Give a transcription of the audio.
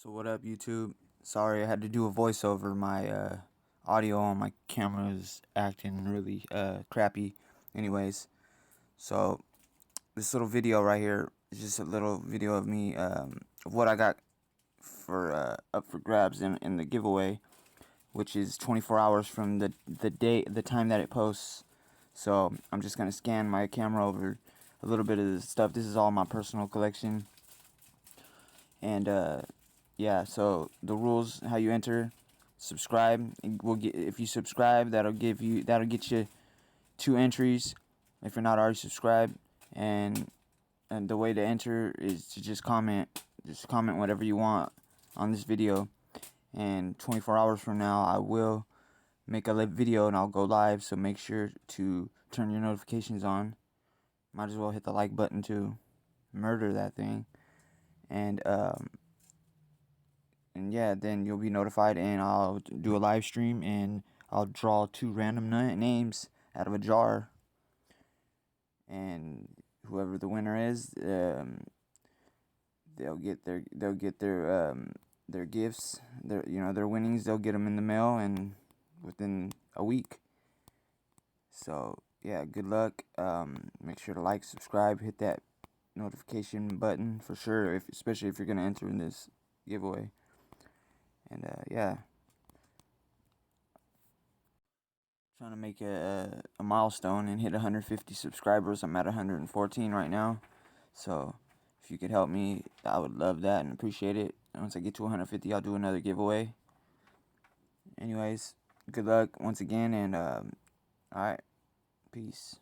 So what up, YouTube? Sorry, I had to do a voiceover. My audio on my camera is acting really crappy. Anyways, so this little video right here is just a little video of me of what I got for up for grabs in the giveaway, which is 24 hours from the time that it posts. So I'm just gonna scan my camera over a little bit of the stuff. This is all my personal collection, and yeah, so the rules: how you enter, subscribe. If you subscribe, that'll get you 2 entries if you're not already subscribed. And the way to enter is to just comment whatever you want on this video. And 24 hours from now, I will make a live video and I'll go live. So make sure to turn your notifications on. Might as well hit the like button to murder that thing. And yeah, then you'll be notified, and I'll do a live stream, and I'll draw 2 random names out of a jar, and whoever the winner is, they'll get their gifts, their winnings. They'll get them in the mail and within a week. So yeah, good luck. Make sure to like, subscribe, hit that notification button for sure, especially if you're gonna enter in this giveaway. And yeah, trying to make a milestone and hit 150 subscribers. I'm at 114 right now. So if you could help me, I would love that and appreciate it. Once I get to 150, I'll do another giveaway. Anyways, good luck once again, and alright, peace.